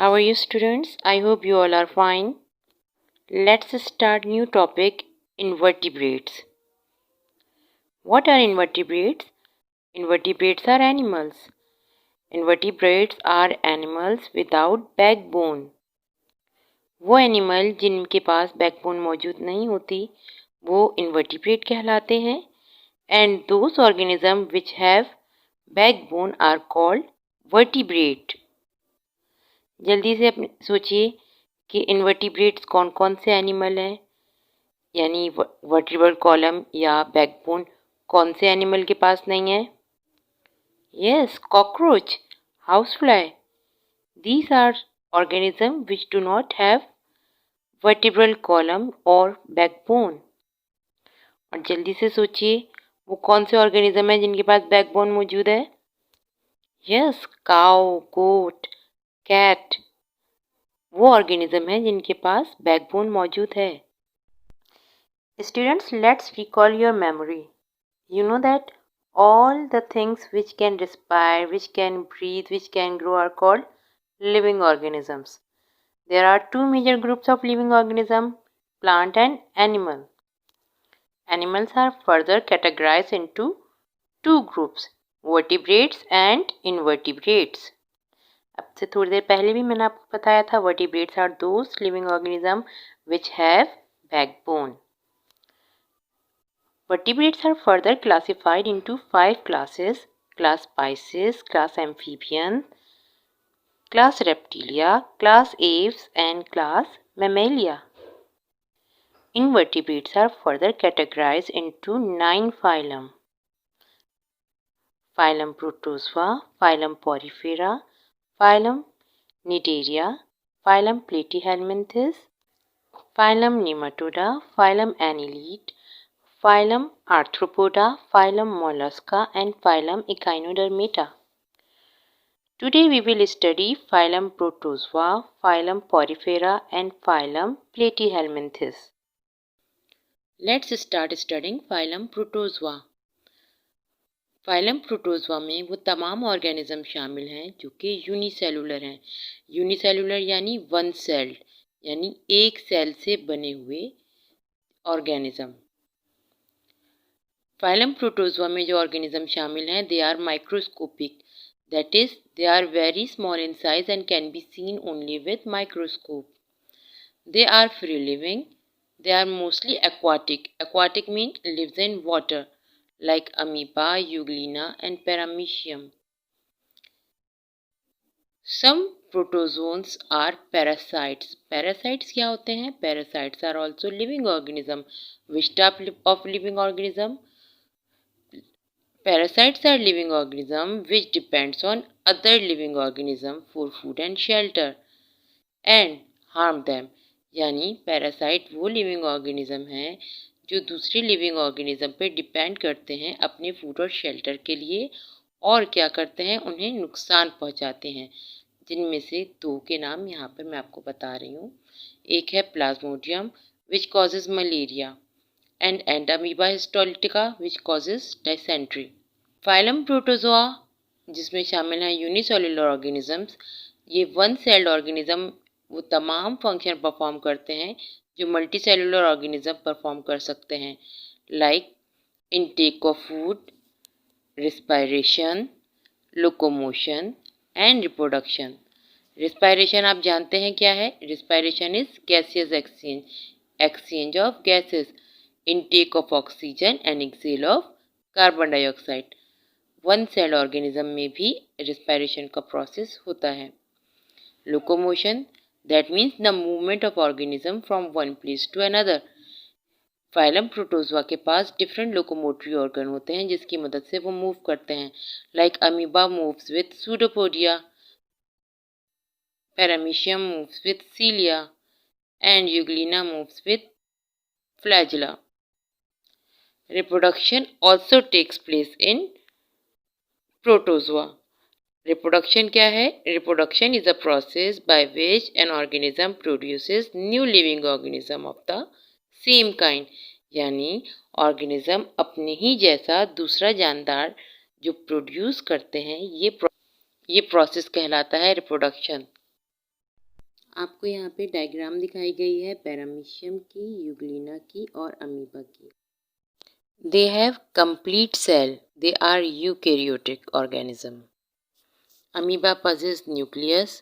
How are you students? I hope you all are fine. Let's start new topic, invertebrates. What are invertebrates? Invertebrates are animals. Invertebrates are animals without backbone. वो animal जिनके पास backbone मौजूद नहीं होती वो invertebrate कहलाते हैं and those organisms which have backbone are called vertebrate. जल्दी से अपने सोचिए कि इन्वर्टिब्रेट्स कौन कौन से एनिमल हैं, यानी वर्टिब्रल कॉलम या बैकबोन कौन से एनिमल के पास नहीं है? Yes, cockroach, house fly. These are organisms which do not have vertebral column और backbone. और जल्दी से सोचिए वो कौन से ऑर्गेनिज्म है जिनके पास बैकबोन मौजूद है? यस, काउ, गोट, कैट. वो ऑर्गेनिज्म है जिनके पास बैकबोन मौजूद है. Students, let's recall your memory. You know that all the things which can respire, which can breathe, which can grow are called living organisms. There are two major groups of living organisms, plant and animal. Animals are further categorized into two groups, vertebrates and invertebrates. अब से थोड़ी देर पहले भी मैंने आपको बताया था vertebrates are those living organisms which have backbone. Vertebrates are further classified into 5 classes: class Pisces, class Amphibian, class Reptilia, class Aves, and class Mammalia. Invertebrates are further categorized into 9 phylum: phylum Protozoa, phylum Porifera, phylum Cnidaria, phylum Platyhelminthes, phylum Nematoda, phylum Annelid, phylum Arthropoda, phylum Mollusca, and phylum Echinodermata. Today we will study phylum Protozoa, phylum Porifera, and phylum Platyhelminthes. Let's start studying phylum Protozoa. phylum Protozoa में वो तमाम organism शामिल हैं जो कि unicellular हैं. Unicellular यानी one sailed, यानी एक सेल से बने हुए ऑर्गेनिज्म. Phylum Protozoa में जो ऑर्गेनिज्म शामिल हैं they are microscopic, that is they are very small in size and can be seen only with microscope. They are free living. They are mostly aquatic. Aquatic means lives in water like amoeba, euglena and paramecium. Some protozoans are parasites. Parasites क्या होते हैं? Parasites are also living organism. Which type of living organism? Parasites are living organism which depends on other living organism for food and shelter and harm them. यानी parasite वो living organism हैं जो दूसरे living organism पे depend करते हैं अपने food और शेल्टर के लिए और क्या करते हैं, उन्हें नुकसान पहुंचाते हैं. जिनमें से दो के नाम यहाँ पर मैं आपको बता रही हूँ. एक है Plasmodium which causes malaria and Amoeba histolytica which causes dysentery. Phylum Protozoa जिसमें शामिल हैं यूनिसेलुलर ऑर्गेनिजम्स, ये वन सेल्ड ऑर्गेनिज्म वो तमाम फंक्शन परफॉर्म करते हैं जो मल्टी सेलुलर ऑर्गेनिज्म परफॉर्म कर सकते हैं, like intake of food, respiration, locomotion and reproduction. Respiration आप जानते हैं क्या है? Respiration is gaseous exchange of gases, intake of oxygen and exhale of carbon dioxide. One cell organism में भी रिस्पायरेशन का प्रोसेस होता है. Locomotion, that means the movement of organism from one place to another. Phylum protozoa के पास different locomotory organ होते हैं जिसकी मदद से वो मूव करते हैं, like amoeba moves with pseudopodia, paramecium moves with cilia and Euglena moves with flagella. Reproduction also takes place in protozoa. Reproduction क्या है? Reproduction is a process by which an organism produces new living organism of the same kind. यानी organism अपने ही जैसा दूसरा जानदार जो produce करते हैं, ये प्रोसेस कहलाता है रिप्रोडक्शन. आपको यहाँ पे डायग्राम दिखाई गई है पैरामीशियम की, यूग्लिना की और अमीबा की। They have complete cell. They are eukaryotic organism. Amoeba possess nucleus,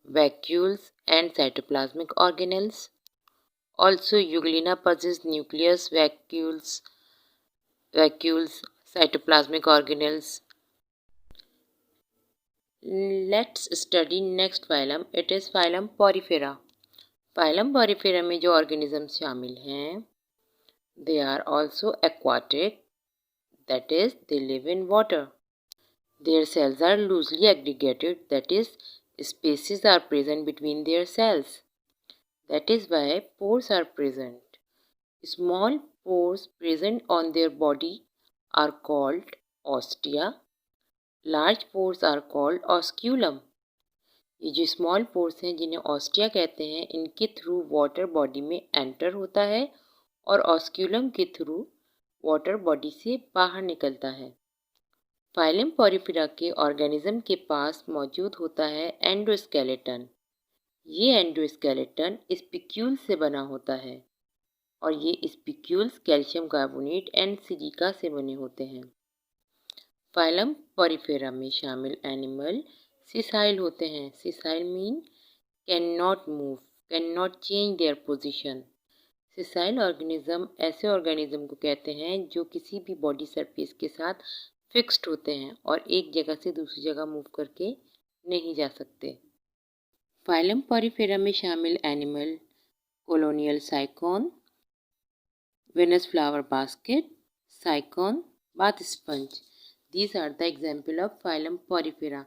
vacuoles and cytoplasmic organelles. Also, Euglena possess nucleus, vacuoles, cytoplasmic organelles. Let's study next phylum. It is phylum Porifera. Phylum Porifera में जो organisms शामिल हैं, they are also aquatic. That is, they live in water. Their cells are loosely aggregated. That is, spaces are present between their cells. That is why pores are present. Small pores present on their body are called ostia. Large pores are called osculum. ये जो small pores हैं जिन्हें ostia कहते हैं, इनके through water body में enter होता है और ऑस्क्यूलम के थ्रू वाटर बॉडी से बाहर निकलता है। फाइलम पोरिफेरा के ऑर्गेनिज्म के पास मौजूद होता है एंडोस्केलेटन। ये एंडोस्केलेटन स्पिक्यूल से बना होता है और ये spicules calcium carbonate and silica से बने होते हैं। फाइलम पोरिफेरा में शामिल एनिमल सिसाइल होते हैं। Sessile mean can not move, can not change their position. Sessile organism ऐसे ऑर्गेनिज्म को कहते हैं जो किसी भी बॉडी सरफेस के साथ फिक्स्ड होते हैं और एक जगह से दूसरी जगह मूव करके नहीं जा सकते। फाइलम पोरिफेरा में शामिल animal colonial sycon, Venus flower basket, sycon, bath sponge. These are the example of phylum Porifera.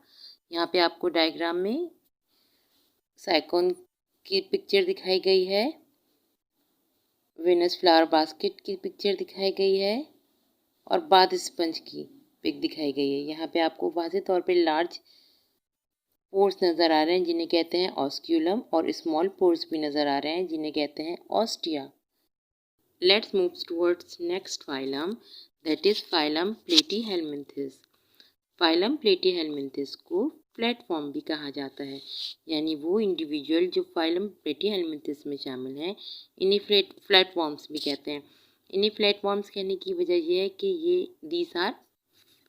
यहाँ पे आपको डायग्राम में साइकोन की पिक्चर दिखाई गई है, वेनस फ्लावर बास्केट की पिक्चर दिखाई गई है और बाथ स्पंज की पिक दिखाई गई है। यहाँ पे आपको वाज़े तौर पे लार्ज पोर्स नज़र आ रहे हैं जिन्हें कहते हैं ऑस्क्यूलम और स्मॉल पोर्स भी नज़र आ रहे हैं जिन्हें कहते हैं ostia. Let's move towards next phylum, that is phylum Platyhelminthes. Phylum Platyhelminthes को प्लेटफॉर्म भी कहा जाता है, यानी वो इंडिविजुअल जो फाइलम Platyhelminthes में शामिल हैं इन्हीं प्लेटफॉर्म्स भी कहते हैं। इन्हीं प्लेटफॉर्म्स कहने की वजह यह है कि ये these are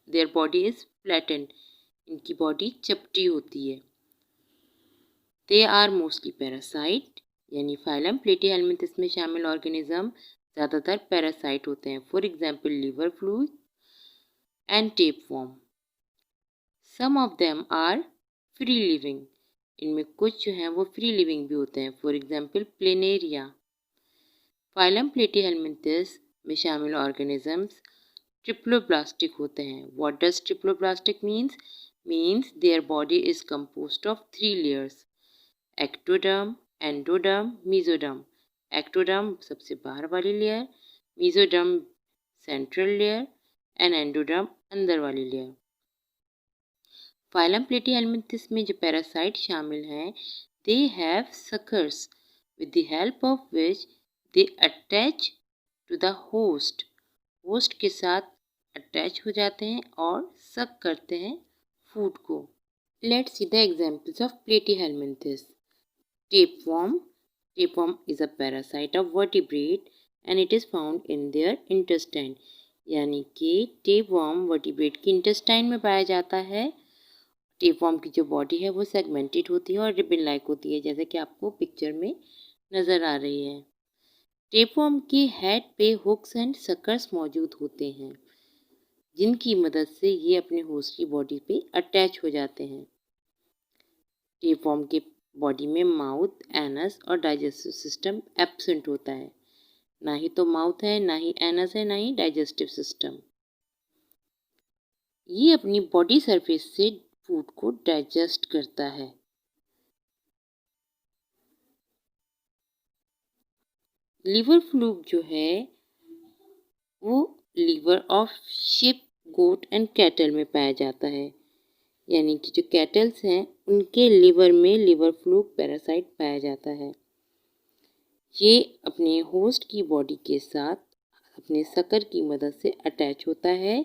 their body is flattened, इनकी बॉडी चपटी होती है। दे आर मोस्टली पैरासाइट, यानी फाइलम Platyhelminthes में शामिल ऑर्गेनिज्म ज़्यादातर पैरासाइट होते हैं। For example liver fluid and tapeworm. Some of them are free living, इनमें कुछ जो हैं वो फ्री लिविंग भी होते हैं। For example planaria. Phylum Platyhelminthes में शामिल ऑर्गेनिजम्स ट्रिप्लोब्लास्टिक होते हैं। What does triploblastic means? Means there body is composed of 3 layers, ectoderm, endoderm, mesoderm. Ectoderm सबसे बाहर वाली layer, mesoderm central layer and endoderm अंदर वाली लेयर। फाइलम Platyhelminthes में जो पैरासाइट शामिल हैं, they have suckers with the help of which they attach to the host. Host के साथ अटैच हो जाते हैं और सक करते हैं फूड को। Let's see the examples of Platyhelminthes. Tapeworm. Tapeworm is a parasite of vertebrate and it is found in their intestine. यानी कि टेपवर्म वर्टिब्रेट के इंटेस्टाइन में पाया जाता है। टेपवर्म की जो बॉडी है वो सेगमेंटेड होती है और रिबन लाइक होती है, जैसे कि आपको पिक्चर में नज़र आ रही है। टेपवर्म के हेड पे हुक्स एंड सकर्स मौजूद होते हैं जिनकी मदद से ये अपने होस्ट की बॉडी पे अटैच हो जाते हैं। टेपवर्म के बॉडी में माउथ, एनस और डाइजेस्टिव सिस्टम एब्सेंट होता है। ना ही तो माउथ है, ना ही एनस है, ना ही डाइजेस्टिव सिस्टम। ये अपनी बॉडी सरफेस से फूड को डाइजेस्ट करता है। लिवर फ्लूक जो है वो liver of sheep, goat and cattle में पाया जाता है, यानी कि जो कैटल्स हैं उनके लिवर में लिवर फ्लूक पैरासाइट पाया जाता है। ये अपने होस्ट की बॉडी के साथ अपने सकर की मदद से अटैच होता है।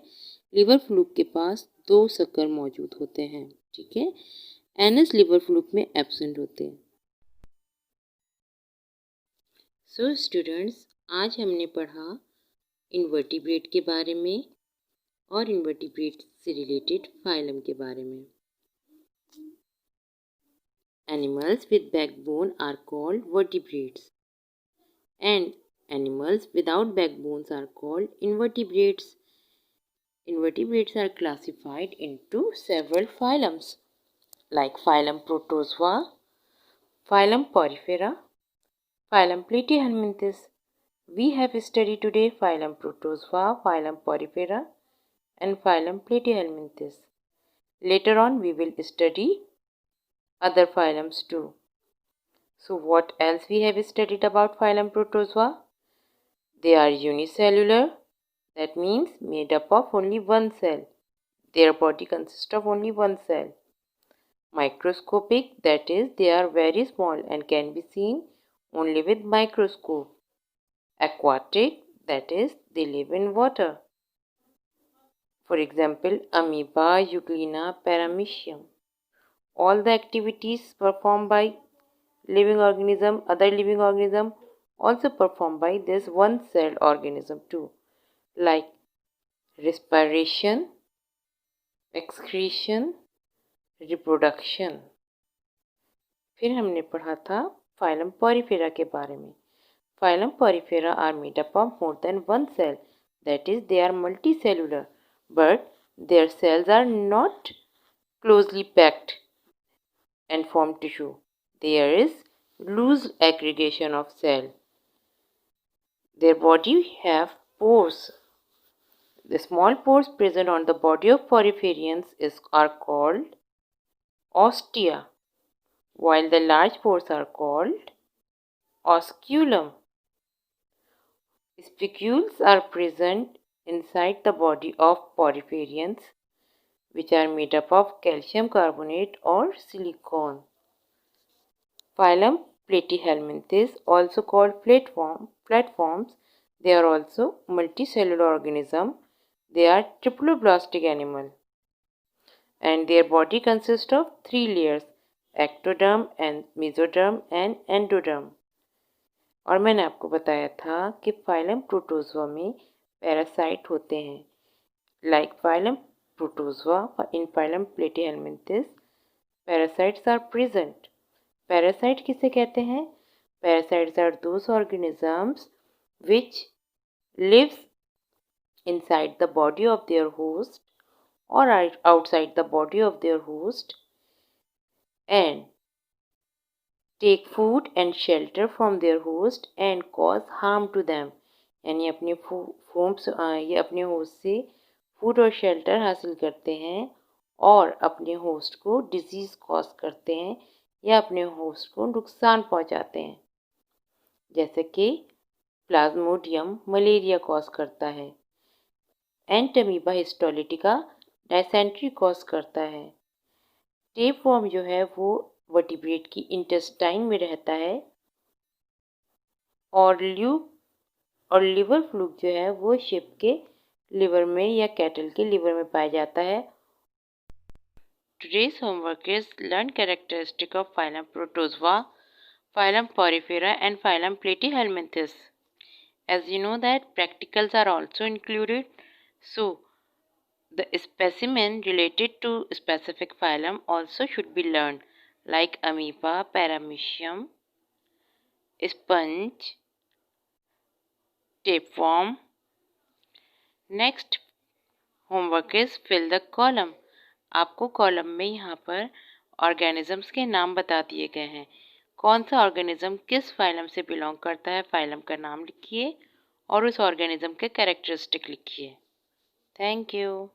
लिवर फ्लूक के पास 2 सकर मौजूद होते हैं, ठीक है। एनस लिवर फ्लूक में एब्सेंट होते हैं। सो स्टूडेंट्स, आज हमने पढ़ा इनवर्टिब्रेट के बारे में और इनवर्टिब्रेट से रिलेटेड फाइलम के बारे में। Animals with backbone are called vertebrates and animals without backbones are called invertebrates. Invertebrates are classified into several phylums like phylum Protozoa, phylum Porifera, phylum Platyhelminthes. We have studied today phylum Protozoa, phylum Porifera and phylum Platyhelminthes. Later on we will study other phylums too. So what else we have studied about phylum Protozoa? They are unicellular, that means made up of only one cell. Their body consists of only one cell. Microscopic, that is they are very small and can be seen only with microscope. Aquatic, that is they live in water. For example, amoeba, euglena, paramecium. All the activities performed by other living organism also performed by this one-celled organism too, like respiration, excretion, reproduction. फिर हमने पढ़ा था phylum Porifera के बारे में. Phylum Porifera are made up of more than one cell, that is they are multicellular, but their cells are not closely packed and form tissue. There is loose aggregation of cell. Their body have pores. The small pores present on the body of poriferians are called ostia, while the large pores are called osculum. Spicules are present inside the body of poriferians, which are made up of calcium carbonate or silicon. Phylum Platyhelminthes, also called platforms, they are also multicellular organism. They are triploblastic animal and their body consists of three layers, ectoderm and mesoderm and endoderm. और मैंने आपको बताया था कि phylum protozoa में parasite होते हैं, like phylum protozoa. In phylum platyhelminthes parasites are present. Parasite किसे कहते हैं? Parasites are those organisms which lives inside the body of their host or outside the body of their host and take food and shelter from their host and cause harm to them. यानी ये अपने host से food और shelter हासिल करते हैं और अपने होस्ट को डिजीज़ कॉज करते हैं या अपने होस्ट को नुकसान पहुंचाते हैं. जैसे कि प्लाज्मोडियम मलेरिया कॉज करता है, एंटमीबा हिस्टोलिटिका डायसेंट्री कॉज करता है. टेपवर्म जो है वो वर्टिब्रेट की इंटेस्टाइन में रहता है और लिवर फ्लूक जो है वो शिप के लिवर में या कैटल के लिवर में पाया जाता है. Today's homework is learn characteristic of phylum Protozoa, phylum Porifera and phylum Platyhelminthes. As you know that practicals are also included, so the specimen related to specific phylum also should be learned, like amoeba, paramecium, sponge, tapeworm. Next homework is fill the column. आपको column में यहाँ पर organisms के नाम बता दिए गए हैं. कौन सा ऑर्गेनिज्म किस फाइलम से बिलोंग करता है, फाइलम का नाम लिखिए और उस ऑर्गेनिज्म के कैरेक्टरिस्टिक लिखिए. Thank you.